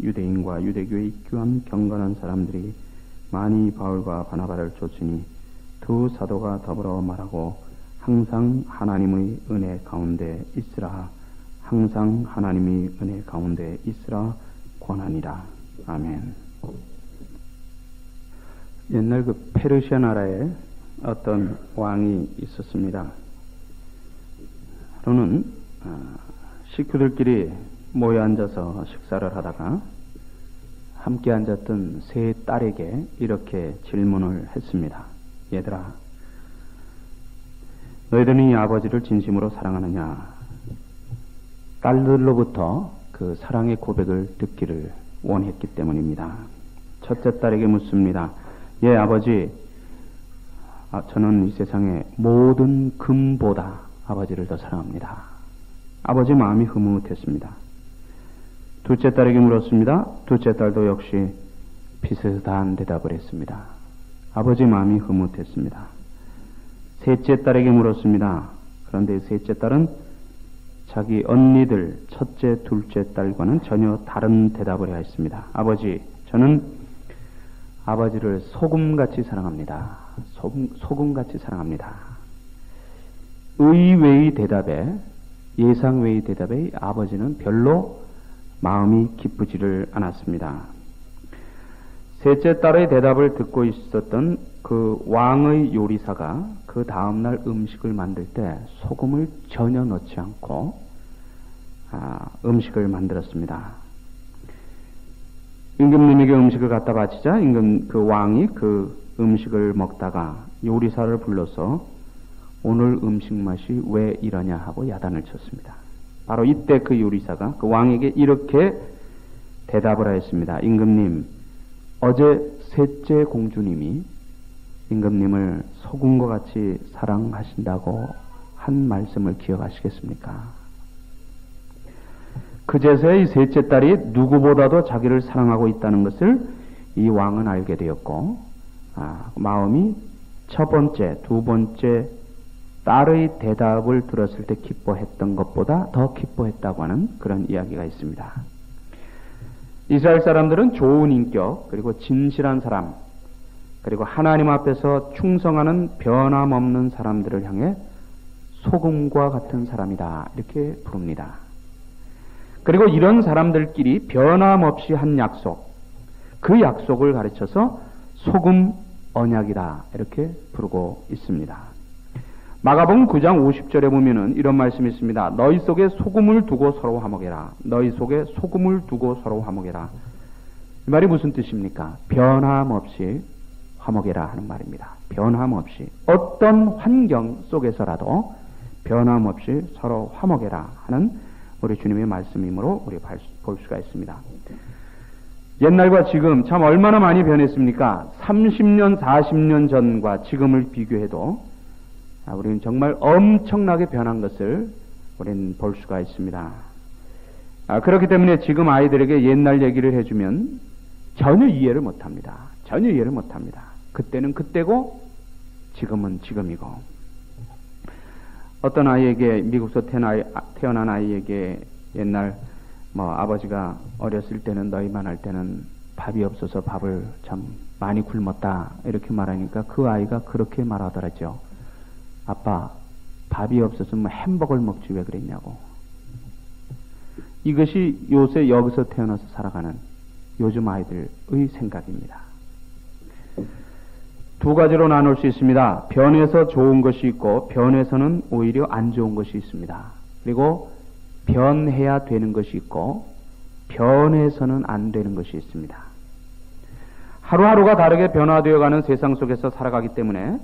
유대인과 유대교에 입교한 경건한 사람들이 많이 바울과 바나바를 쫓으니 두 사도가 더불어 말하고 항상 하나님의 은혜 가운데 있으라, 항상 하나님의 은혜 가운데 있으라 권하니라. 아멘. 옛날 그 페르시아 나라에 어떤 왕이 있었습니다. 하루는 식구들끼리 모여 앉아서 식사를 하다가 함께 앉았던 세 딸에게 이렇게 질문을 했습니다. 얘들아, 너희들은 이 아버지를 진심으로 사랑하느냐? 딸들로부터 그 사랑의 고백을 듣기를 원했기 때문입니다. 첫째 딸에게 묻습니다. 예, 아버지, 저는 이 세상의 모든 금보다 아버지를 더 사랑합니다. 아버지 마음이 흐뭇했습니다. 둘째 딸에게 물었습니다. 둘째 딸도 역시 비슷한 대답을 했습니다. 아버지 마음이 흐뭇했습니다. 셋째 딸에게 물었습니다. 그런데 셋째 딸은 자기 언니들 첫째, 둘째 딸과는 전혀 다른 대답을 해야 했습니다. 아버지, 저는 아버지를 소금같이 사랑합니다. 소금같이 사랑합니다. 의외의 대답에, 예상 외의 대답에 아버지는 별로 마음이 기쁘지를 않았습니다. 셋째 딸의 대답을 듣고 있었던 그 왕의 요리사가 그 다음날 음식을 만들 때 소금을 전혀 넣지 않고 음식을 만들었습니다. 임금님에게 음식을 갖다 바치자 그 왕이 그 음식을 먹다가 요리사를 불러서 오늘 음식 맛이 왜 이러냐 하고 야단을 쳤습니다. 바로 이때 그 요리사가 그 왕에게 이렇게 대답을 하였습니다. 임금님, 어제 셋째 공주님이 임금님을 소금과 같이 사랑하신다고 한 말씀을 기억하시겠습니까? 그제서야 이 셋째 딸이 누구보다도 자기를 사랑하고 있다는 것을 이 왕은 알게 되었고, 마음이 첫 번째, 두 번째 딸의 대답을 들었을 때 기뻐했던 것보다 더 기뻐했다고 하는 그런 이야기가 있습니다. 이스라엘 사람들은 좋은 인격, 그리고 진실한 사람, 그리고 하나님 앞에서 충성하는 변함없는 사람들을 향해 소금과 같은 사람이다, 이렇게 부릅니다. 그리고 이런 사람들끼리 변함없이 한 약속, 그 약속을 가르쳐서 소금 언약이다, 이렇게 부르고 있습니다. 마가복음 9장 50절에 보면은 이런 말씀이 있습니다. 너희 속에 소금을 두고 서로 화목해라. 너희 속에 소금을 두고 서로 화목해라. 이 말이 무슨 뜻입니까? 변함없이 화목해라 하는 말입니다. 변함없이 어떤 환경 속에서라도 변함없이 서로 화목해라 하는 우리 주님의 말씀이므로 우리 볼 수가 있습니다. 옛날과 지금 참 얼마나 많이 변했습니까? 30년, 40년 전과 지금을 비교해도 우리는 정말 엄청나게 변한 것을 우리는 볼 수가 있습니다. 그렇기 때문에 지금 아이들에게 옛날 얘기를 해주면 전혀 이해를 못합니다. 전혀 이해를 못합니다. 그때는 그때고 지금은 지금이고. 어떤 아이에게, 미국에서 태어난 아이에게 옛날 아버지가 어렸을 때는 너희만 할 때는 밥이 없어서 밥을 참 많이 굶었다, 이렇게 말하니까 그 아이가 그렇게 말하더라죠. 아빠, 밥이 없었으면 햄버거를 먹지 왜 그랬냐고. 이것이 요새 여기서 태어나서 살아가는 요즘 아이들의 생각입니다. 두 가지로 나눌 수 있습니다. 변해서 좋은 것이 있고 변해서는 오히려 안 좋은 것이 있습니다. 그리고 변해야 되는 것이 있고 변해서는 안 되는 것이 있습니다. 하루하루가 다르게 변화되어가는 세상 속에서 살아가기 때문에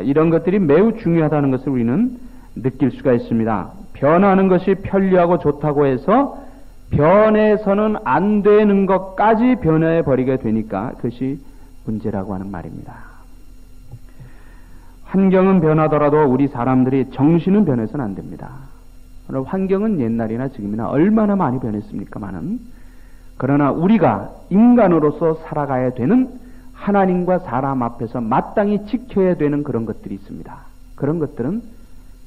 이런 것들이 매우 중요하다는 것을 우리는 느낄 수가 있습니다. 변하는 것이 편리하고 좋다고 해서 변해서는 안 되는 것까지 변해 버리게 되니까 그것이 문제라고 하는 말입니다. 환경은 변하더라도 우리 사람들이 정신은 변해서는 안 됩니다. 환경은 옛날이나 지금이나 얼마나 많이 변했습니까마는, 그러나 우리가 인간으로서 살아가야 되는 하나님과 사람 앞에서 마땅히 지켜야 되는 그런 것들이 있습니다. 그런 것들은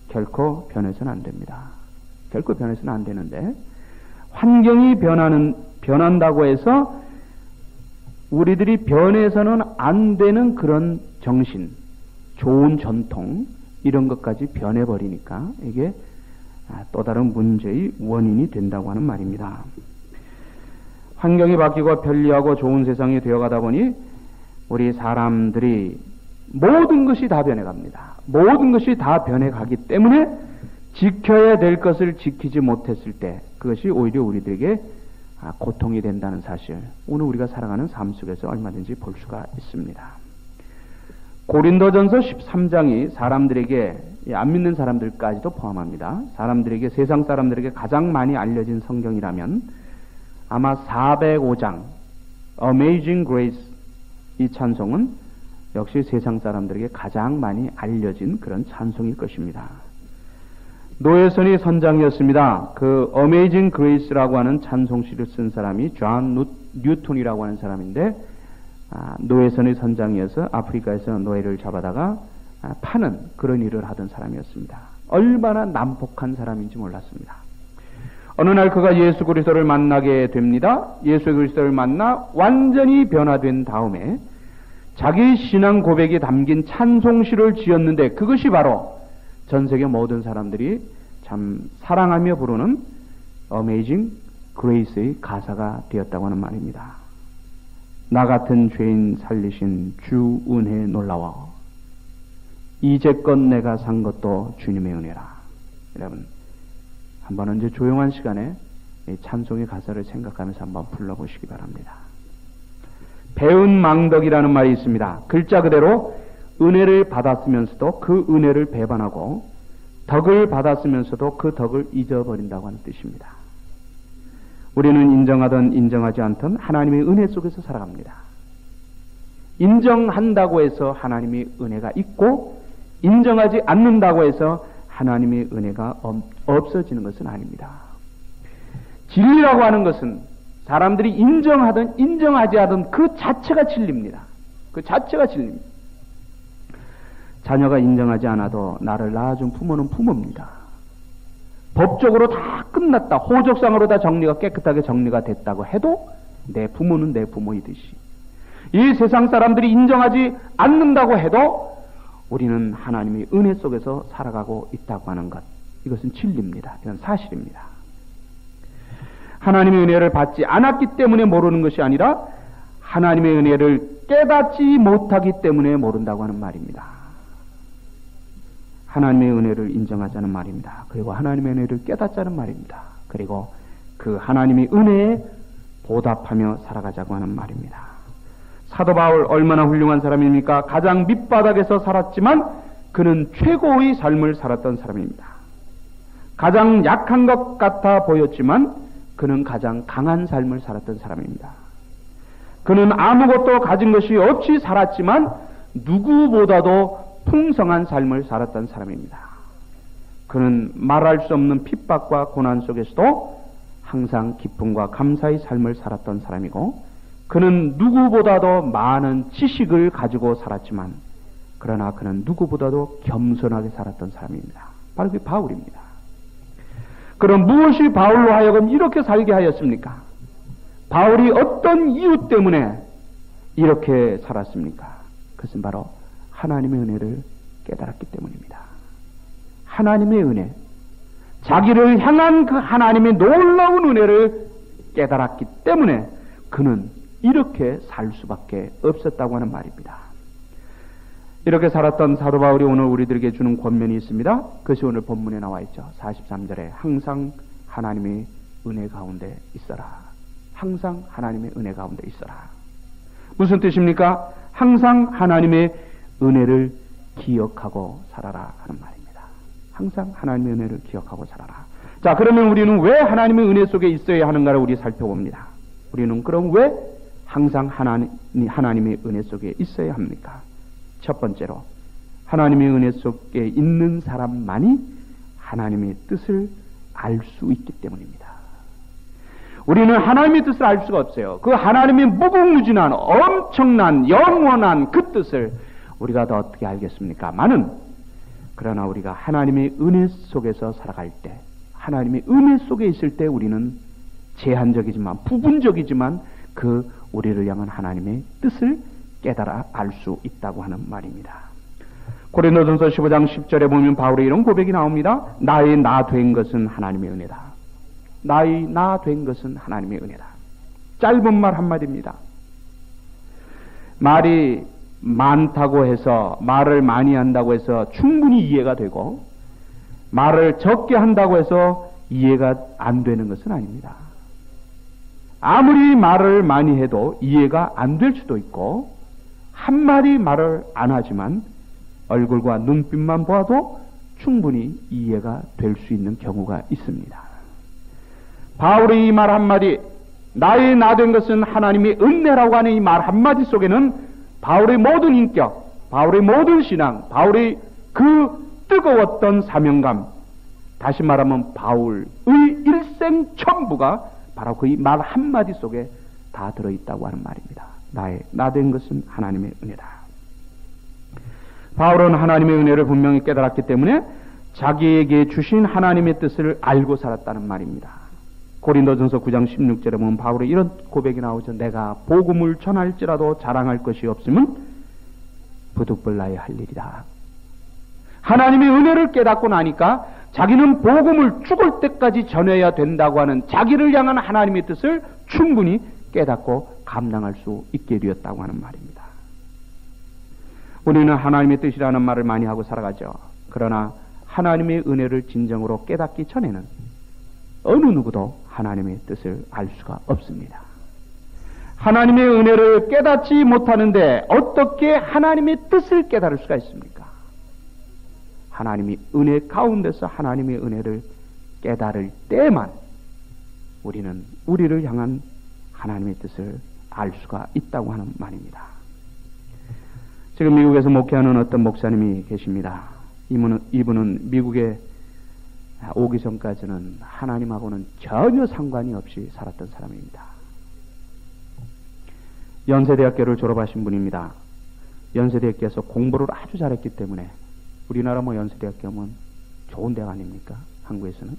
결코 변해서는 안 됩니다. 결코 변해서는 안 되는데 환경이 변한다고 해서 우리들이 변해서는 안 되는 그런 정신, 좋은 전통, 이런 것까지 변해버리니까 이게 또 다른 문제의 원인이 된다고 하는 말입니다. 환경이 바뀌고 편리하고 좋은 세상이 되어가다 보니 우리 사람들이 모든 것이 다 변해갑니다. 모든 것이 다 변해가기 때문에 지켜야 될 것을 지키지 못했을 때 그것이 오히려 우리들에게 고통이 된다는 사실, 오늘 우리가 살아가는 삶 속에서 얼마든지 볼 수가 있습니다. 고린도전서 13장이 사람들에게, 안 믿는 사람들까지도 포함합니다. 사람들에게, 세상 사람들에게 가장 많이 알려진 성경이라면 아마 405장 Amazing Grace, 이 찬송은 역시 세상 사람들에게 가장 많이 알려진 그런 찬송일 것입니다. 노예선이 선장이었습니다. 그 Amazing Grace라고 하는 찬송시를 쓴 사람이 존 뉴턴이라고 하는 사람인데, 노예선의 선장이어서 아프리카에서 노예를 잡아다가 파는 그런 일을 하던 사람이었습니다. 얼마나 난폭한 사람인지 몰랐습니다. 어느 날 그가 예수 그리스도를 만나게 됩니다. 예수 그리스도를 만나 완전히 변화된 다음에 자기 신앙 고백이 담긴 찬송시를 지었는데, 그것이 바로 전 세계 모든 사람들이 참 사랑하며 부르는 Amazing Grace의 가사가 되었다고 하는 말입니다. 나 같은 죄인 살리신 주 은혜 놀라워, 이제껏 내가 산 것도 주님의 은혜라. 여러분, 한번 이제 조용한 시간에 이 찬송의 가사를 생각하면서 한번 불러보시기 바랍니다. 배은 망덕이라는 말이 있습니다. 글자 그대로 은혜를 받았으면서도 그 은혜를 배반하고 덕을 받았으면서도 그 덕을 잊어버린다고 하는 뜻입니다. 우리는 인정하든 인정하지 않든 하나님의 은혜 속에서 살아갑니다. 인정한다고 해서 하나님의 은혜가 있고, 인정하지 않는다고 해서 하나님의 은혜가 없어지는 것은 아닙니다. 진리라고 하는 것은 사람들이 인정하든 인정하지 하든 그 자체가 진리입니다. 그 자체가 진리입니다. 자녀가 인정하지 않아도 나를 낳아준 부모는 부모입니다. 법적으로 다 끝났다, 호적상으로 다 정리가 깨끗하게 정리가 됐다고 해도 내 부모는 내 부모이듯이, 이 세상 사람들이 인정하지 않는다고 해도 우리는 하나님의 은혜 속에서 살아가고 있다고 하는 것, 이것은 진리입니다. 이건 사실입니다. 하나님의 은혜를 받지 않았기 때문에 모르는 것이 아니라 하나님의 은혜를 깨닫지 못하기 때문에 모른다고 하는 말입니다. 하나님의 은혜를 인정하자는 말입니다. 그리고 하나님의 은혜를 깨닫자는 말입니다. 그리고 그 하나님의 은혜에 보답하며 살아가자고 하는 말입니다. 사도 바울 얼마나 훌륭한 사람입니까? 가장 밑바닥에서 살았지만 그는 최고의 삶을 살았던 사람입니다. 가장 약한 것 같아 보였지만 그는 가장 강한 삶을 살았던 사람입니다. 그는 아무것도 가진 것이 없이 살았지만 누구보다도 풍성한 삶을 살았던 사람입니다. 그는 말할 수 없는 핍박과 고난 속에서도 항상 기쁨과 감사의 삶을 살았던 사람이고, 그는 누구보다도 많은 지식을 가지고 살았지만 그러나 그는 누구보다도 겸손하게 살았던 사람입니다. 바로 그 바울입니다. 그럼 무엇이 바울로 하여금 이렇게 살게 하였습니까? 바울이 어떤 이유 때문에 이렇게 살았습니까? 그것은 바로 하나님의 은혜를 깨달았기 때문입니다. 하나님의 은혜, 자기를 향한 그 하나님의 놀라운 은혜를 깨달았기 때문에 그는 이렇게 살 수밖에 없었다고 하는 말입니다. 이렇게 살았던 사도 바울이 오늘 우리들에게 주는 권면이 있습니다. 그것이 오늘 본문에 나와 있죠. 43절에 항상 하나님의 은혜 가운데 있어라. 항상 하나님의 은혜 가운데 있어라. 무슨 뜻입니까? 항상 하나님의 은혜를 기억하고 살아라 하는 말입니다. 항상 하나님의 은혜를 기억하고 살아라. 자, 그러면 우리는 왜 하나님의 은혜 속에 있어야 하는가를 우리 살펴봅니다. 우리는 그럼 왜 항상 하나님의 은혜 속에 있어야 합니까? 첫 번째로, 하나님의 은혜 속에 있는 사람만이 하나님의 뜻을 알 수 있기 때문입니다. 우리는 하나님의 뜻을 알 수가 없어요. 그 하나님의 무궁무진한 엄청난 영원한 그 뜻을 우리가 더 어떻게 알겠습니까? 그러나 우리가 하나님의 은혜 속에서 살아갈 때, 하나님의 은혜 속에 있을 때 우리는 제한적이지만 부분적이지만 그 우리를 향한 하나님의 뜻을 깨달아 알 수 있다고 하는 말입니다. 고린도전서 15장 10절에 보면 바울의 이런 고백이 나옵니다. 나의 나 된 것은 하나님의 은혜다. 나의 나 된 것은 하나님의 은혜다. 짧은 말 한마디입니다. 말이 많다고 해서, 말을 많이 한다고 해서 충분히 이해가 되고, 말을 적게 한다고 해서 이해가 안 되는 것은 아닙니다. 아무리 말을 많이 해도 이해가 안 될 수도 있고, 한마디 말을 안 하지만 얼굴과 눈빛만 보아도 충분히 이해가 될 수 있는 경우가 있습니다. 바울의 이 말 한마디, 나의 나 된 것은 하나님의 은혜라고 하는 이 말 한마디 속에는 바울의 모든 인격, 바울의 모든 신앙, 바울의 그 뜨거웠던 사명감, 다시 말하면 바울의 일생 전부가 바로 그 말 한마디 속에 다 들어있다고 하는 말입니다. 나의 나 된 것은 하나님의 은혜다. 바울은 하나님의 은혜를 분명히 깨달았기 때문에 자기에게 주신 하나님의 뜻을 알고 살았다는 말입니다. 고린도전서 9장 16절에 보면 바울의 이런 고백이 나오죠. 내가 복음을 전할지라도 자랑할 것이 없으면 부득불나에 할 일이다. 하나님의 은혜를 깨닫고 나니까 자기는 복음을 죽을 때까지 전해야 된다고 하는 자기를 향한 하나님의 뜻을 충분히 깨닫고 감당할 수 있게 되었다고 하는 말입니다. 우리는 하나님의 뜻이라는 말을 많이 하고 살아가죠. 그러나 하나님의 은혜를 진정으로 깨닫기 전에는 어느 누구도 하나님의 뜻을 알 수가 없습니다. 하나님의 은혜를 깨닫지 못하는데 어떻게 하나님의 뜻을 깨달을 수가 있습니까? 하나님이 은혜 가운데서 하나님의 은혜를 깨달을 때만 우리는 우리를 향한 하나님의 뜻을 알 수가 있다고 하는 말입니다. 지금 미국에서 목회하는 어떤 목사님이 계십니다. 이분은 미국에 오기 전까지는 하나님하고는 전혀 상관이 없이 살았던 사람입니다. 연세대학교를 졸업하신 분입니다. 연세대학교에서 공부를 아주 잘했기 때문에 우리나라 연세대학교 하면 좋은 대학 아닙니까? 한국에서는.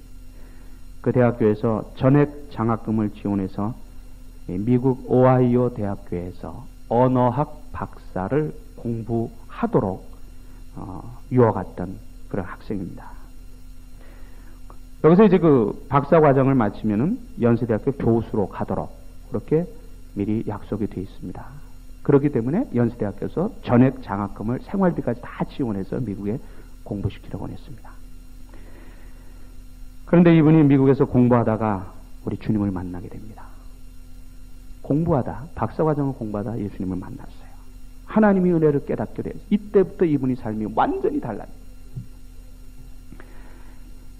그 대학교에서 전액 장학금을 지원해서 미국 오하이오 대학교에서 언어학 박사를 공부하도록 유학 갔던 그런 학생입니다. 여기서 이제 그 박사 과정을 마치면은 연세대학교 교수로 가도록 그렇게 미리 약속이 되어 있습니다. 그렇기 때문에 연세대학교에서 전액 장학금을 생활비까지 다 지원해서 미국에 공부시키려고 했습니다. 그런데 이분이 미국에서 공부하다가 우리 주님을 만나게 됩니다. 공부하다, 박사과정을 공부하다 예수님을 만났어요. 하나님의 은혜를 깨닫게 돼요. 이때부터 이분이 삶이 완전히 달라요.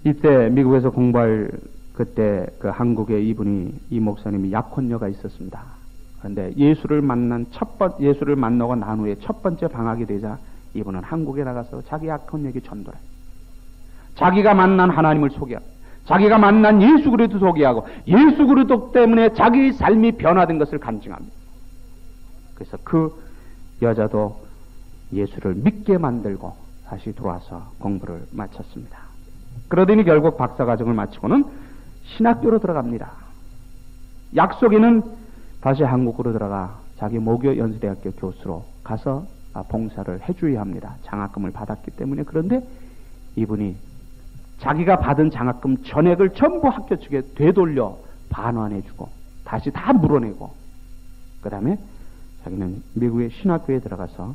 이때 미국에서 공부할 그때 그 한국에 이 목사님이 약혼녀가 있었습니다. 그런데 예수를 만나고 난 후에 첫 번째 방학이 되자 이분은 한국에 나가서 자기 약혼녀에게 전도를 해요. 자기가 만난 하나님을 소개하고 자기가 만난 예수 그리스도 소개하고 예수 그리스도 때문에 자기의 삶이 변화된 것을 간증합니다. 그래서 그 여자도 예수를 믿게 만들고 다시 들어와서 공부를 마쳤습니다. 그러더니 결국 박사과정을 마치고는 신학교로 들어갑니다. 약속에는 다시 한국으로 들어가 자기 모교 연세대학교 교수로 가서 봉사를 해줘야 합니다. 장학금을 받았기 때문에. 그런데 이분이 자기가 받은 장학금 전액을 전부 학교 측에 되돌려 반환해주고 다시 다 물어내고 그 다음에 자기는 미국의 신학교에 들어가서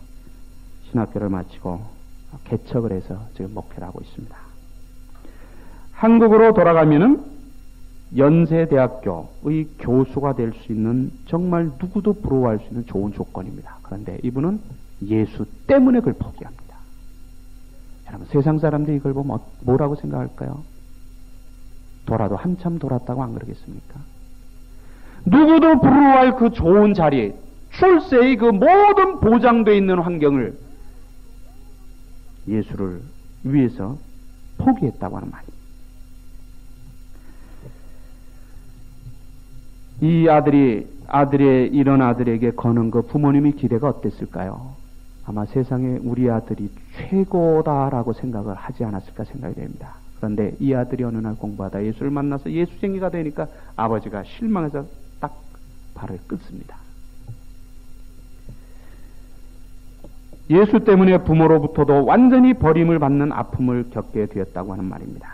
신학교를 마치고 개척을 해서 지금 목회를 하고 있습니다. 한국으로 돌아가면은 연세대학교의 교수가 될 수 있는 정말 누구도 부러워할 수 있는 좋은 조건입니다. 그런데 이분은 예수 때문에 그걸 포기합니다. 여러분, 세상 사람들이 이걸 보면 뭐라고 생각할까요? 돌아도 한참 돌았다고 안 그러겠습니까? 누구도 부러워할 그 좋은 자리에 출세의 그 모든 보장되어 있는 환경을 예수를 위해서 포기했다고 하는 말입니다. 이 이런 아들에게 거는 그 부모님의 기대가 어땠을까요? 아마 세상에 우리 아들이 최고다라고 생각을 하지 않았을까 생각이 됩니다. 그런데 이 아들이 어느 날 공부하다 예수를 만나서 예수쟁이가 되니까 아버지가 실망해서 딱 발을 끊습니다. 예수 때문에 부모로부터도 완전히 버림을 받는 아픔을 겪게 되었다고 하는 말입니다.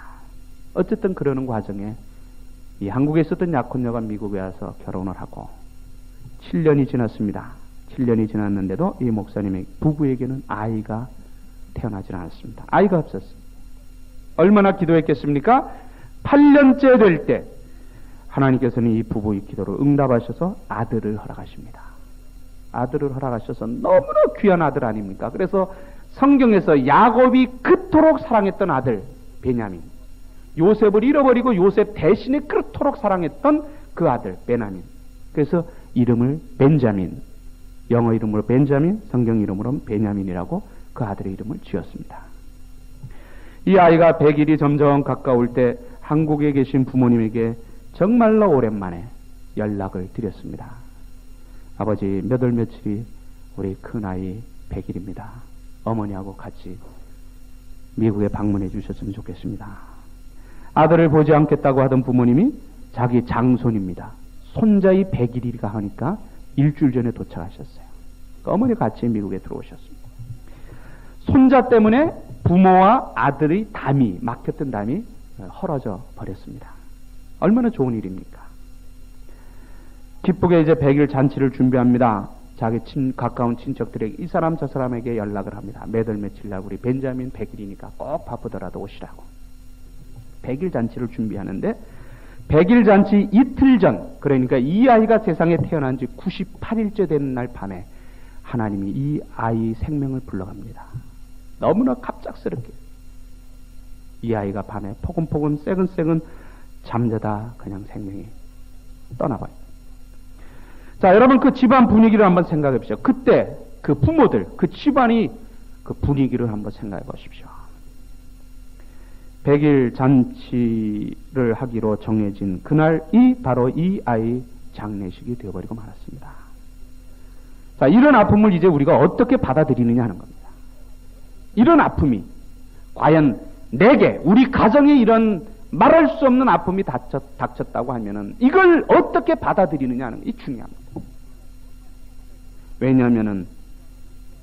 어쨌든 그러는 과정에 이 한국에 있었던 약혼녀가 미국에 와서 결혼을 하고 7년이 지났습니다. 7년이 지났는데도 이 목사님의 부부에게는 아이가 태어나지 않았습니다. 아이가 없었습니다. 얼마나 기도했겠습니까? 8년째 될 때 하나님께서는 이 부부의 기도를 응답하셔서 아들을 허락하십니다. 아들을 허락하셔서 너무나 귀한 아들 아닙니까? 그래서 성경에서 야곱이 그토록 사랑했던 아들 베냐민, 요셉을 잃어버리고 요셉 대신에 그토록 사랑했던 그 아들 베냐민, 그래서 이름을 벤자민, 영어 이름으로 벤자민, 성경 이름으로 베냐민이라고 그 아들의 이름을 지었습니다. 이 아이가 100일이 점점 가까울 때 한국에 계신 부모님에게 정말로 오랜만에 연락을 드렸습니다. 아버지, 몇 월 며칠이 우리 큰아이 100일입니다. 어머니하고 같이 미국에 방문해 주셨으면 좋겠습니다. 아들을 보지 않겠다고 하던 부모님이 자기 장손입니다. 손자의 100일이가 하니까 일주일 전에 도착하셨어요. 그러니까 어머니가 같이 미국에 들어오셨습니다. 손자 때문에 부모와 아들의 담이, 막혔던 담이 헐어져 버렸습니다. 얼마나 좋은 일입니까? 기쁘게 이제 100일 잔치를 준비합니다. 자기 가까운 친척들에게 이 사람 저 사람에게 연락을 합니다. 몇 월 며칠 날 우리 벤자민 100일이니까 꼭 바쁘더라도 오시라고. 100일 잔치를 준비하는데 100일 잔치 이틀 전, 그러니까 이 아이가 세상에 태어난 지 98일째 되는 날 밤에 하나님이 이 아이 생명을 불러갑니다. 너무나 갑작스럽게 이 아이가 밤에 포근포근 새근새근 잠자다 그냥 생명이 떠나버려요. 자, 여러분 그 집안 분위기를 한번 생각해 보십시오. 그때 그 부모들, 그 집안이 그 분위기를 한번 생각해 보십시오. 100일 잔치를 하기로 정해진 그날이 바로 이 아이 장례식이 되어버리고 말았습니다. 자, 이런 아픔을 이제 우리가 어떻게 받아들이느냐 하는 겁니다. 이런 아픔이 과연 내게, 우리 가정에 이런 말할 수 없는 아픔이 닥쳤다고 하면은 이걸 어떻게 받아들이느냐 하는 게 중요합니다. 왜냐하면은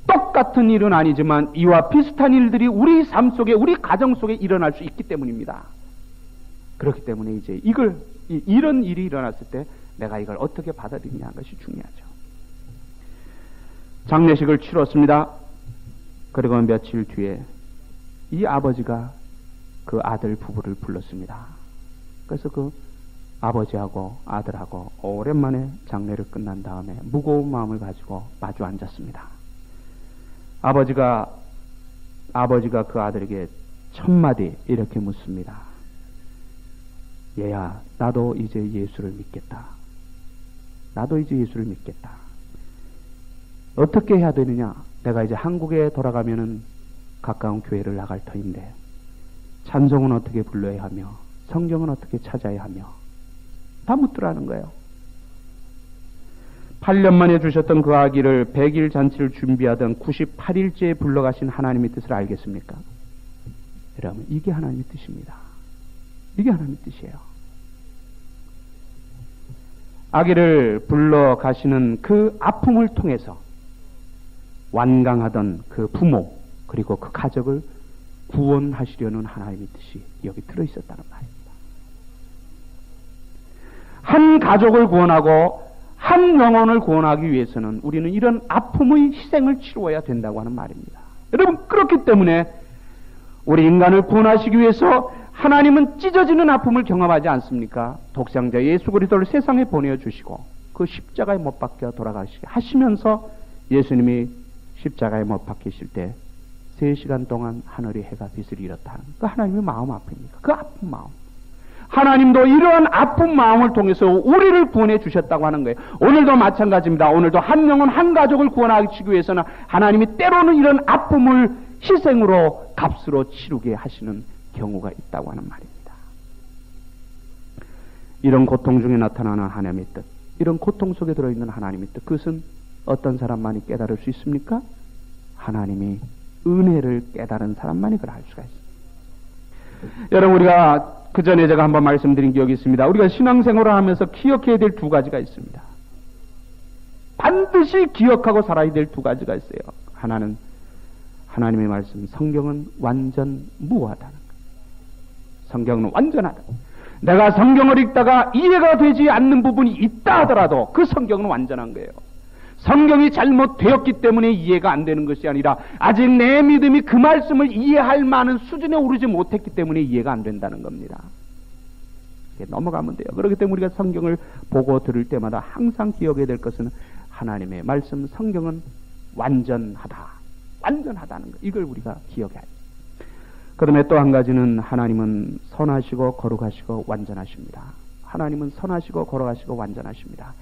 똑같은 일은 아니지만 이와 비슷한 일들이 우리 삶 속에, 우리 가정 속에 일어날 수 있기 때문입니다. 그렇기 때문에 이제 이런 일이 일어났을 때 내가 이걸 어떻게 받아들이냐 하는 것이 중요하죠. 장례식을 치렀습니다. 그리고 며칠 뒤에 이 아버지가 그 아들 부부를 불렀습니다. 그래서 그 아버지하고 아들하고 오랜만에 장례를 끝난 다음에 무거운 마음을 가지고 마주 앉았습니다. 아버지가 그 아들에게 첫마디 이렇게 묻습니다. 얘야, 나도 이제 예수를 믿겠다. 나도 이제 예수를 믿겠다. 어떻게 해야 되느냐? 내가 이제 한국에 돌아가면은 가까운 교회를 나갈 터인데 찬송은 어떻게 불러야 하며 성경은 어떻게 찾아야 하며 다 묻더라는 거예요. 8년 만에 주셨던 그 아기를 100일 잔치를 준비하던 98일째에 불러가신 하나님의 뜻을 알겠습니까? 여러분, 이게 하나님의 뜻입니다. 이게 하나님의 뜻이에요. 아기를 불러가시는 그 아픔을 통해서 완강하던 그 부모 그리고 그 가족을 구원하시려는 하나님의 뜻이 여기 들어있었다는 말입니다. 한 가족을 구원하고 한 영혼을 구원하기 위해서는 우리는 이런 아픔의 희생을 치루어야 된다고 하는 말입니다. 여러분, 그렇기 때문에 우리 인간을 구원하시기 위해서 하나님은 찢어지는 아픔을 경험하지 않습니까? 독생자 예수 그리스도를 세상에 보내주시고 그 십자가에 못 박혀 돌아가시게 하시면서 예수님이 십자가에 못 박히실 때 3시간 동안 하늘이 해가 빛을 잃었다는 그 하나님의 마음 아픕니까? 그 아픈 마음. 하나님도 이러한 아픈 마음을 통해서 우리를 구원해 주셨다고 하는 거예요. 오늘도 마찬가지입니다. 오늘도 한 영혼 한 가족을 구원하시기 위해서는 하나님이 때로는 이런 아픔을 희생으로 값으로 치르게 하시는 경우가 있다고 하는 말입니다. 이런 고통 중에 나타나는 하나님의 뜻, 이런 고통 속에 들어있는 하나님의 뜻, 그것은 어떤 사람만이 깨달을 수 있습니까? 하나님이 은혜를 깨달은 사람만이 그걸 알 수가 있습니다. 여러분, 우리가 그 전에 제가 한번 말씀드린 기억이 있습니다. 우리가 신앙생활을 하면서 기억해야 될 두 가지가 있습니다. 반드시 기억하고 살아야 될 두 가지가 있어요. 하나는 하나님의 말씀, 성경은 완전 무하다는 것. 성경은 완전하다. 내가 성경을 읽다가 이해가 되지 않는 부분이 있다 하더라도 그 성경은 완전한 거예요. 성경이 잘못되었기 때문에 이해가 안 되는 것이 아니라 아직 내 믿음이 그 말씀을 이해할 만한 수준에 오르지 못했기 때문에 이해가 안 된다는 겁니다. 넘어가면 돼요. 그렇기 때문에 우리가 성경을 보고 들을 때마다 항상 기억해야 될 것은 하나님의 말씀, 성경은 완전하다. 완전하다는 것. 이걸 우리가 기억해야 돼요. 그 다음에 또 한 가지는 하나님은 선하시고 거룩하시고 완전하십니다. 하나님은 선하시고 거룩하시고 완전하십니다.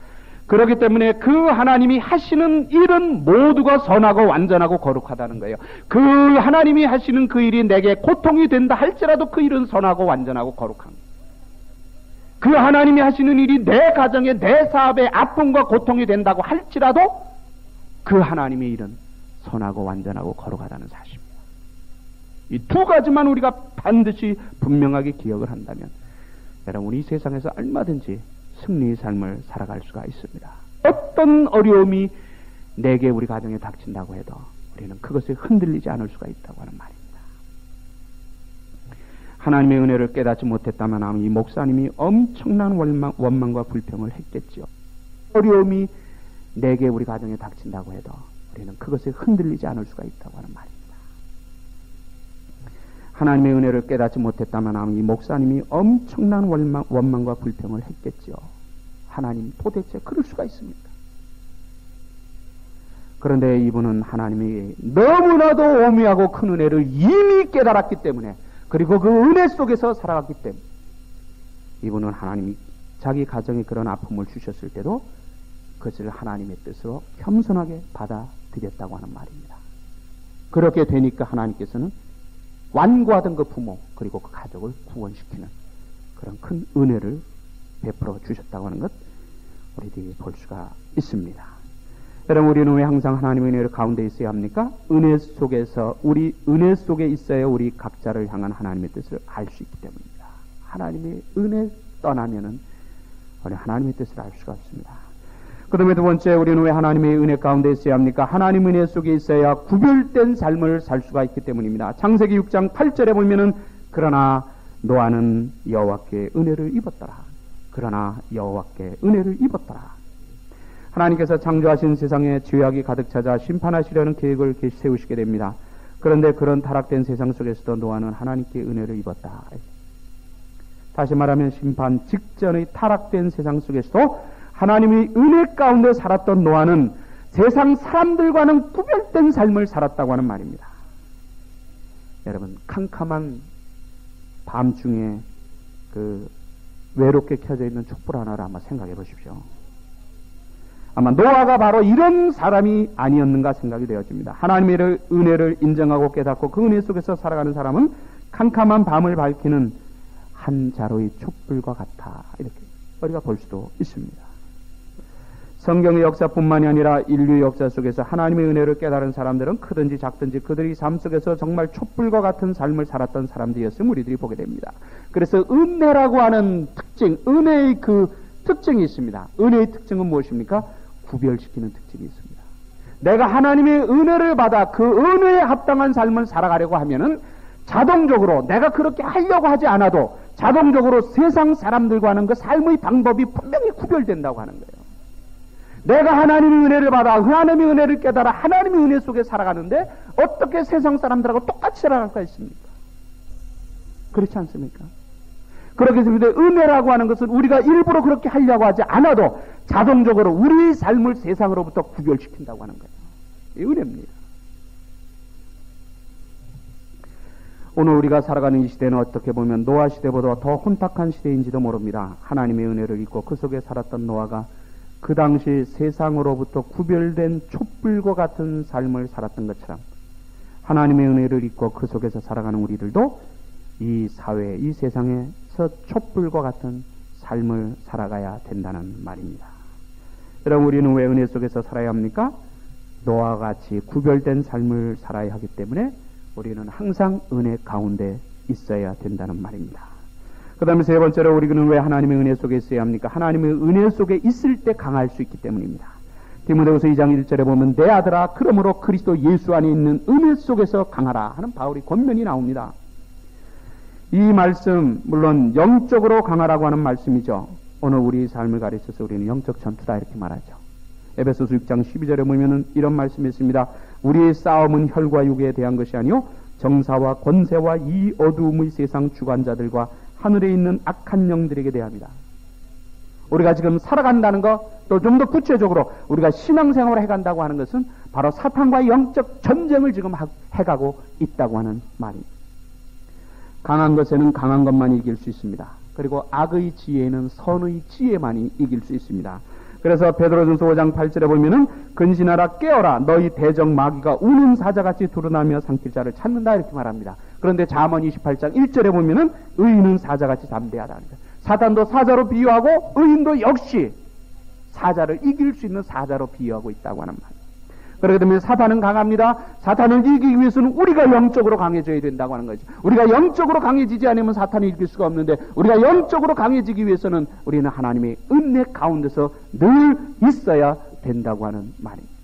그렇기 때문에 그 하나님이 하시는 일은 모두가 선하고 완전하고 거룩하다는 거예요. 그 하나님이 하시는 그 일이 내게 고통이 된다 할지라도 그 일은 선하고 완전하고 거룩한 거예요. 그 하나님이 하시는 일이 내 가정에 내 사업에 아픔과 고통이 된다고 할지라도 그 하나님의 일은 선하고 완전하고 거룩하다는 사실입니다. 이 두 가지만 우리가 반드시 분명하게 기억을 한다면 여러분, 이 세상에서 얼마든지 승리의 삶을 살아갈 수가 있습니다. 어떤 어려움이 내게 우리 가정에 닥친다고 해도 우리는 그것에 흔들리지 않을 수가 있다고 하는 말입니다. 하나님의 은혜를 깨닫지 못했다면 아마 이 목사님이 엄청난 원망과 불평을 했겠지요. 어려움이 내게 우리 가정에 닥친다고 해도 우리는 그것에 흔들리지 않을 수가 있다고 하는 말입니다. 하나님의 은혜를 깨닫지 못했다면 아마 이 목사님이 엄청난 원망과 불평을 했겠지요. 하나님, 도대체 그럴 수가 있습니까? 그런데 이분은 하나님이 너무나도 오묘하고 큰 은혜를 이미 깨달았기 때문에, 그리고 그 은혜 속에서 살아갔기 때문에 이분은 하나님이 자기 가정에 그런 아픔을 주셨을 때도 그것을 하나님의 뜻으로 겸손하게 받아들였다고 하는 말입니다. 그렇게 되니까 하나님께서는 완고하던 그 부모 그리고 그 가족을 구원시키는 그런 큰 은혜를 베풀어 주셨다고 하는 것 우리들이 볼 수가 있습니다. 여러분, 우리는 왜 항상 하나님의 은혜 가운데 있어야 합니까? 은혜 속에서, 우리 은혜 속에 있어야 우리 각자를 향한 하나님의 뜻을 알 수 있기 때문입니다. 하나님의 은혜 떠나면은 우리 하나님의 뜻을 알 수가 없습니다. 그 다음에 두 번째, 우리는 왜 하나님의 은혜 가운데 있어야 합니까? 하나님의 은혜 속에 있어야 구별된 삶을 살 수가 있기 때문입니다. 창세기 6장 8절에 보면은 그러나 노아는 여호와께 은혜를 입었더라. 그러나 여호와께 은혜를 입었더라. 하나님께서 창조하신 세상에 죄악이 가득 찾아 심판하시려는 계획을 세우시게 됩니다. 그런데 그런 타락된 세상 속에서도 노아는 하나님께 은혜를 입었다. 다시 말하면 심판 직전의 타락된 세상 속에서도 하나님의 은혜 가운데 살았던 노아는 세상 사람들과는 구별된 삶을 살았다고 하는 말입니다. 여러분, 캄캄한 밤중에 그 외롭게 켜져 있는 촛불 하나를 한번 생각해 보십시오. 아마 노아가 바로 이런 사람이 아니었는가 생각이 되어집니다. 하나님의 은혜를 인정하고 깨닫고 그 은혜 속에서 살아가는 사람은 캄캄한 밤을 밝히는 한 자루의 촛불과 같아, 이렇게 우리가 볼 수도 있습니다. 성경의 역사뿐만이 아니라 인류의 역사 속에서 하나님의 은혜를 깨달은 사람들은 크든지 작든지 그들이 삶 속에서 정말 촛불과 같은 삶을 살았던 사람들이었음을 우리들이 보게 됩니다. 그래서 은혜라고 하는 특징, 은혜의 그 특징이 있습니다. 은혜의 특징은 무엇입니까? 구별시키는 특징이 있습니다. 내가 하나님의 은혜를 받아 그 은혜에 합당한 삶을 살아가려고 하면은 자동적으로, 내가 그렇게 하려고 하지 않아도 자동적으로 세상 사람들과는 그 삶의 방법이 분명히 구별된다고 하는 거예요. 내가 하나님의 은혜를 받아 하나님의 은혜를 깨달아 하나님의 은혜 속에 살아가는데 어떻게 세상 사람들하고 똑같이 살아갈 수 있습니까? 그렇지 않습니까? 그렇기 때문에 은혜라고 하는 것은 우리가 일부러 그렇게 하려고 하지 않아도 자동적으로 우리의 삶을 세상으로부터 구별시킨다고 하는 거예요. 이 은혜입니다. 오늘 우리가 살아가는 이 시대는 어떻게 보면 노아 시대보다 더 혼탁한 시대인지도 모릅니다. 하나님의 은혜를 잊고 그 속에 살았던 노아가 그 당시 세상으로부터 구별된 촛불과 같은 삶을 살았던 것처럼 하나님의 은혜를 잊고 그 속에서 살아가는 우리들도 이 사회, 이 세상에서 촛불과 같은 삶을 살아가야 된다는 말입니다. 여러분, 우리는 왜 은혜 속에서 살아야 합니까? 노아와 같이 구별된 삶을 살아야 하기 때문에 우리는 항상 은혜 가운데 있어야 된다는 말입니다. 그 다음에 세 번째로 우리는 왜 하나님의 은혜 속에 있어야 합니까? 하나님의 은혜 속에 있을 때 강할 수 있기 때문입니다. 디모데후서 2장 1절에 보면 내 아들아 그러므로 그리스도 예수 안에 있는 은혜 속에서 강하라 하는 바울의 권면이 나옵니다. 이 말씀 물론 영적으로 강하라고 하는 말씀이죠. 오늘 우리 삶을 가르쳐서 우리는 영적 전투다 이렇게 말하죠. 에베소서 6장 12절에 보면은 이런 말씀이 있습니다. 우리의 싸움은 혈과 육에 대한 것이 아니요 정사와 권세와 이 어두움의 세상 주관자들과 하늘에 있는 악한 영들에게 대합니다. 우리가 지금 살아간다는 것, 또 좀 더 구체적으로 우리가 신앙생활을 해간다고 하는 것은 바로 사탄과의 영적 전쟁을 지금 해가고 있다고 하는 말입니다. 강한 것에는 강한 것만이 이길 수 있습니다. 그리고 악의 지혜에는 선의 지혜만이 이길 수 있습니다. 그래서 베드로전서 5장 8절에 보면은 근신하라 깨어라 너희 대적 마귀가 우는 사자같이 드러나며 삼킬 자를 찾는다 이렇게 말합니다. 그런데 잠언 28장 1절에 보면은 의인은 사자같이 담대하다. 사탄도 사자로 비유하고 의인도 역시 사자를 이길 수 있는 사자로 비유하고 있다고 하는 말. 그렇기 때문에 사탄은 강합니다. 사탄을 이기기 위해서는 우리가 영적으로 강해져야 된다고 하는 거죠. 우리가 영적으로 강해지지 않으면 사탄을 이길 수가 없는데 우리가 영적으로 강해지기 위해서는 우리는 하나님의 은혜 가운데서 늘 있어야 된다고 하는 말입니다.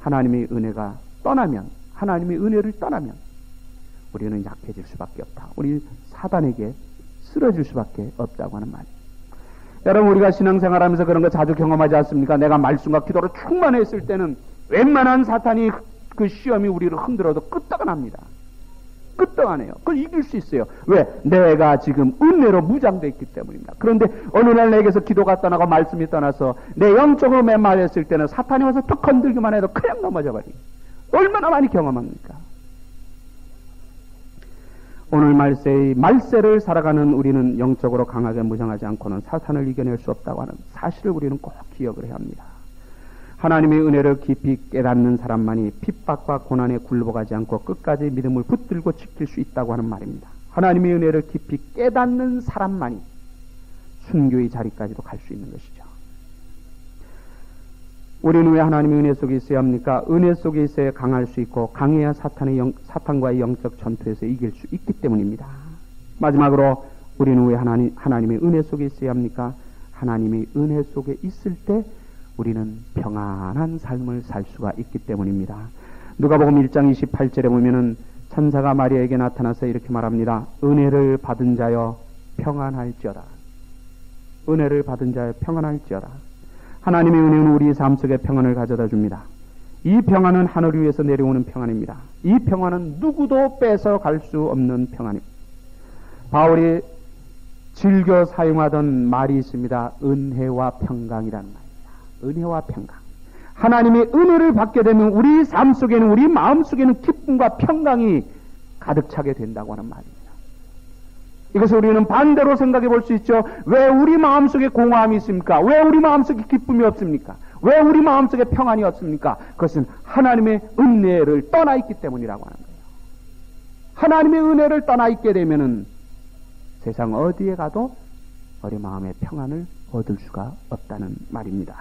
하나님의 은혜가 떠나면, 하나님의 은혜를 떠나면 우리는 약해질 수밖에 없다. 우리 사단에게 쓰러질 수밖에 없다고 하는 말입니다. 여러분 우리가 신앙생활하면서 그런 거 자주 경험하지 않습니까? 내가 말씀과 기도로 충만했을 때는 웬만한 사탄이 그 시험이 우리를 흔들어도 끄떡안합니다. 끄떡안해요. 그걸 이길 수 있어요. 왜? 내가 지금 은혜로 무장되어 있기 때문입니다. 그런데 어느 날 내게서 기도가 떠나고 말씀이 떠나서 내 영적으로 메말렸을 때는 사탄이 와서 툭 건들기만 해도 그냥 넘어져 버려요. 얼마나 많이 경험합니까? 오늘 말세를 살아가는 우리는 영적으로 강하게 무장하지 않고는 사탄을 이겨낼 수 없다고 하는 사실을 우리는 꼭 기억을 해야 합니다. 하나님의 은혜를 깊이 깨닫는 사람만이 핍박과 고난에 굴복하지 않고 끝까지 믿음을 붙들고 지킬 수 있다고 하는 말입니다. 하나님의 은혜를 깊이 깨닫는 사람만이 순교의 자리까지도 갈 수 있는 것이죠. 우리는 왜 하나님의 은혜 속에 있어야 합니까? 은혜 속에 있어야 강할 수 있고 강해야 사탄과의 영적 전투에서 이길 수 있기 때문입니다. 마지막으로 우리는 왜 하나님의 은혜 속에 있어야 합니까? 하나님의 은혜 속에 있을 때 우리는 평안한 삶을 살 수가 있기 때문입니다. 누가복음 1장 28절에 보면은 천사가 마리아에게 나타나서 이렇게 말합니다. 은혜를 받은 자여 평안할지어다. 은혜를 받은 자여 평안할지어다. 하나님의 은혜는 우리의 삶 속에 평안을 가져다 줍니다. 이 평안은 하늘 위에서 내려오는 평안입니다. 이 평안은 누구도 뺏어갈 수 없는 평안입니다. 바울이 즐겨 사용하던 말이 있습니다. 은혜와 평강이라는 말입니다. 은혜와 평강. 하나님의 은혜를 받게 되면 우리 삶 속에는, 우리 마음 속에는 기쁨과 평강이 가득 차게 된다고 하는 말입니다. 이것을 우리는 반대로 생각해 볼 수 있죠. 왜 우리 마음속에 공허함이 있습니까? 왜 우리 마음속에 기쁨이 없습니까? 왜 우리 마음속에 평안이 없습니까? 그것은 하나님의 은혜를 떠나 있기 때문이라고 하는 거예요. 하나님의 은혜를 떠나 있게 되면은 세상 어디에 가도 우리 마음의 평안을 얻을 수가 없다는 말입니다.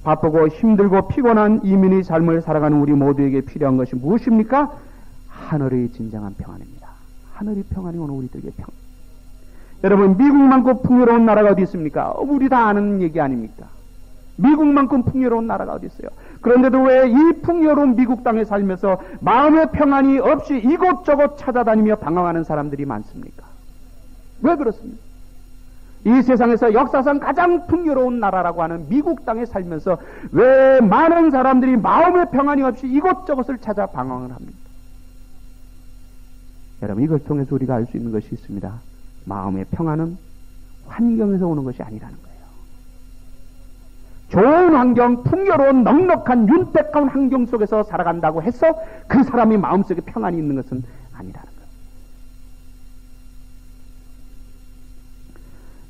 바쁘고 힘들고 피곤한 이민의 삶을 살아가는 우리 모두에게 필요한 것이 무엇입니까? 하늘의 진정한 평안입니다. 하늘의 평안이 오늘 우리들에게 평안. 여러분 미국만큼 풍요로운 나라가 어디 있습니까? 우리 다 아는 얘기 아닙니까? 미국만큼 풍요로운 나라가 어디 있어요? 그런데도 왜 이 풍요로운 미국 땅에 살면서 마음의 평안이 없이 이곳저곳 찾아다니며 방황하는 사람들이 많습니까? 왜 그렇습니까? 이 세상에서 역사상 가장 풍요로운 나라라고 하는 미국 땅에 살면서 왜 많은 사람들이 마음의 평안이 없이 이곳저곳을 찾아 방황을 합니까? 여러분 이걸 통해서 우리가 알 수 있는 것이 있습니다. 마음의 평안은 환경에서 오는 것이 아니라는 거예요. 좋은 환경, 풍요로운 넉넉한 윤택한 환경 속에서 살아간다고 해서 그 사람이 마음속에 평안이 있는 것은 아니라는 거예요.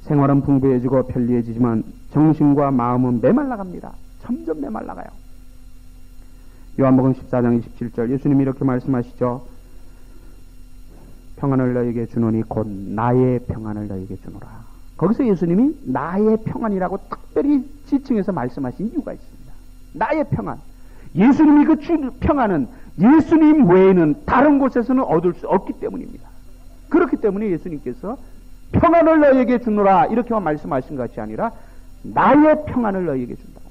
생활은 풍부해지고 편리해지지만 정신과 마음은 메말라갑니다. 점점 메말라가요. 요한복음 14장 27절 예수님이 이렇게 말씀하시죠. 평안을 너에게 주노니 곧 나의 평안을 너에게 주노라. 거기서 예수님이 나의 평안이라고 특별히 지칭해서 말씀하신 이유가 있습니다. 나의 평안. 예수님이 그 평안은 예수님 외에는 다른 곳에서는 얻을 수 없기 때문입니다. 그렇기 때문에 예수님께서 평안을 너희에게 주노라 이렇게만 말씀하신 것이 아니라 나의 평안을 너희에게 준다고.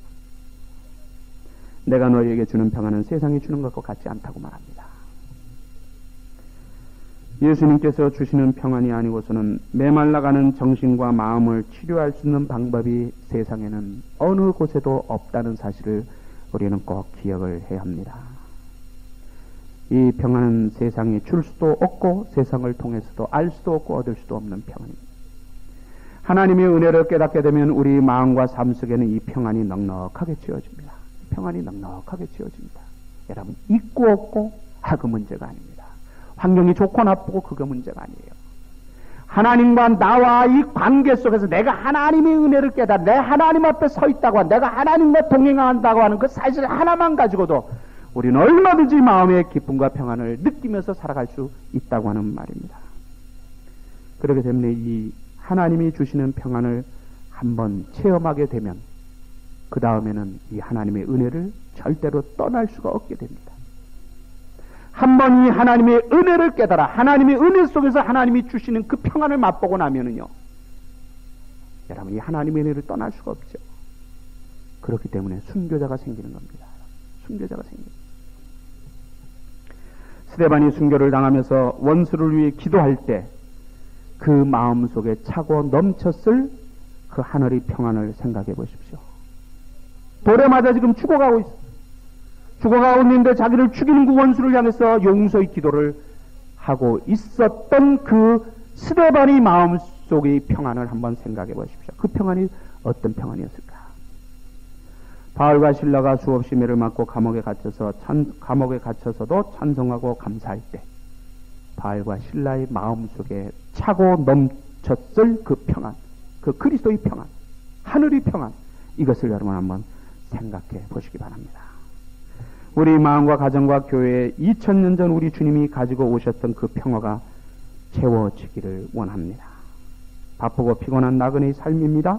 내가 너희에게 주는 평안은 세상이 주는 것과 같지 않다고 말합니다. 예수님께서 주시는 평안이 아니고서는 메말라가는 정신과 마음을 치료할 수 있는 방법이 세상에는 어느 곳에도 없다는 사실을 우리는 꼭 기억을 해야 합니다. 이 평안은 세상이 줄 수도 없고 세상을 통해서도 알 수도 없고 얻을 수도 없는 평안입니다. 하나님의 은혜를 깨닫게 되면 우리 마음과 삶 속에는 이 평안이 넉넉하게 지어집니다. 평안이 넉넉하게 지어집니다. 여러분, 있고 없고 그 문제가 아닙니다. 환경이 좋고 나쁘고 그게 문제가 아니에요. 하나님과 나와 이 관계 속에서 내가 하나님의 은혜를 깨달아 내 하나님 앞에 서 있다고 하는, 내가 하나님과 동행한다고 하는 그 사실 하나만 가지고도 우리는 얼마든지 마음의 기쁨과 평안을 느끼면서 살아갈 수 있다고 하는 말입니다. 그렇기 때문에 이 하나님이 주시는 평안을 한번 체험하게 되면 그 다음에는 이 하나님의 은혜를 절대로 떠날 수가 없게 됩니다. 한번 이 하나님의 은혜를 깨달아 하나님의 은혜 속에서 하나님이 주시는 그 평안을 맛보고 나면은요, 여러분 이 하나님의 은혜를 떠날 수가 없죠. 그렇기 때문에 순교자가 생기는 겁니다. 순교자가 생깁니다. 스데반이 순교를 당하면서 원수를 위해 기도할 때 그 마음 속에 차고 넘쳤을 그 하늘의 평안을 생각해 보십시오. 돌에 맞아 지금 죽어가고 있어. 죽어가고 있는데 자기를 죽이는 그 원수를 향해서 용서의 기도를 하고 있었던 그 스데반의 마음 속의 평안을 한번 생각해 보십시오. 그 평안이 어떤 평안이었을까? 바울과 실라가 수없이 매를 맞고 감옥에 갇혀서도 찬송하고 감사할 때 바울과 실라의 마음 속에 차고 넘쳤을 그 평안, 그 그리스도의 평안, 하늘의 평안, 이것을 여러분 한번 생각해 보시기 바랍니다. 우리 마음과 가정과 교회에 2000년 전 우리 주님이 가지고 오셨던 그 평화가 채워지기를 원합니다. 바쁘고 피곤한 나그네의 삶입니다.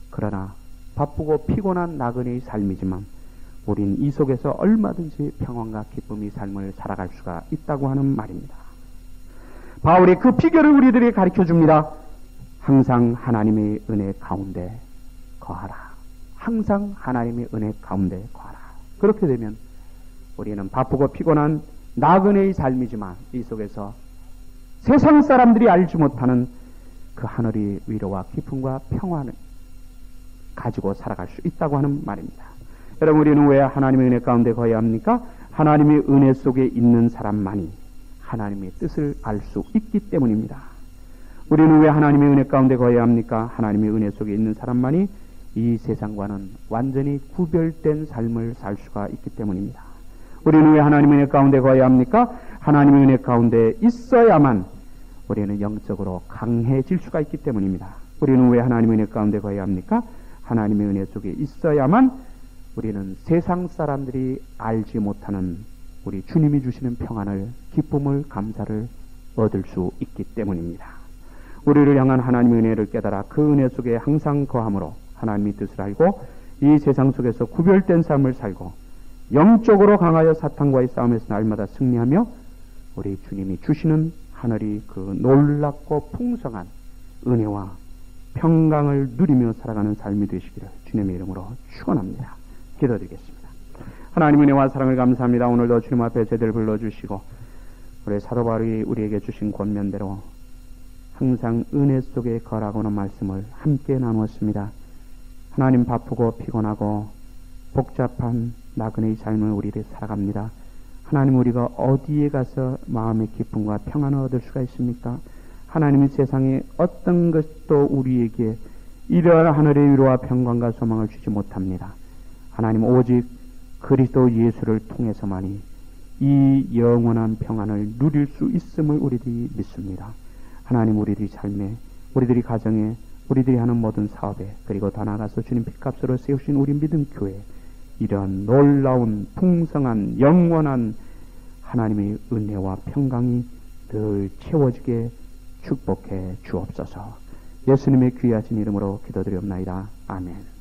그러나 바쁘고 피곤한 나그네의 삶이지만 우린 이 속에서 얼마든지 평안과 기쁨의 삶을 살아갈 수가 있다고 하는 말입니다. 바울이 그 비결을 우리들에게 가르쳐 줍니다. 항상 하나님의 은혜 가운데 거하라. 항상 하나님의 은혜 가운데 거하라. 그렇게 되면 우리는 바쁘고 피곤한 나그네의 삶이지만 이 속에서 세상 사람들이 알지 못하는 그 하늘의 위로와 기쁨과 평안을 가지고 살아갈 수 있다고 하는 말입니다. 여러분, 우리는 왜 하나님의 은혜 가운데 거해야 합니까? 하나님의 은혜 속에 있는 사람만이 하나님의 뜻을 알 수 있기 때문입니다. 우리는 왜 하나님의 은혜 가운데 거해야 합니까? 하나님의 은혜 속에 있는 사람만이 이 세상과는 완전히 구별된 삶을 살 수가 있기 때문입니다. 우리는 왜 하나님의 은혜 가운데 거해야 합니까? 하나님의 은혜 가운데 있어야만 우리는 영적으로 강해질 수가 있기 때문입니다. 우리는 왜 하나님의 은혜 가운데 거해야 합니까? 하나님의 은혜 속에 있어야만 우리는 세상 사람들이 알지 못하는 우리 주님이 주시는 평안을, 기쁨을, 감사를 얻을 수 있기 때문입니다. 우리를 향한 하나님의 은혜를 깨달아 그 은혜 속에 항상 거함으로 하나님의 뜻을 알고 이 세상 속에서 구별된 삶을 살고 영적으로 강하여 사탄과의 싸움에서 날마다 승리하며 우리 주님이 주시는 하늘이 그 놀랍고 풍성한 은혜와 평강을 누리며 살아가는 삶이 되시기를 주님의 이름으로 축원합니다. 기도드리겠습니다. 하나님 은혜와 사랑을 감사합니다. 오늘도 주님 앞에 저희들 불러주시고 우리 사도 바울이 우리에게 주신 권면대로 항상 은혜 속에 거라고는 말씀을 함께 나누었습니다. 하나님, 바쁘고 피곤하고 복잡한 나그네의 삶을 우리를 살아갑니다. 하나님, 우리가 어디에 가서 마음의 기쁨과 평안을 얻을 수가 있습니까? 하나님이 세상에 어떤 것도 우리에게 이러한 하늘의 위로와 평강과 소망을 주지 못합니다. 하나님, 오직 그리스도 예수를 통해서만이 이 영원한 평안을 누릴 수 있음을 우리들이 믿습니다. 하나님, 우리들이 삶에, 우리들이 가정에, 우리들이 하는 모든 사업에, 그리고 더 나아가서 주님 핏값으로 세우신 우리 믿음 교회, 이러한 놀라운 풍성한 영원한 하나님의 은혜와 평강이 늘 채워지게 축복해 주옵소서. 예수님의 귀하신 이름으로 기도드리옵나이다. 아멘.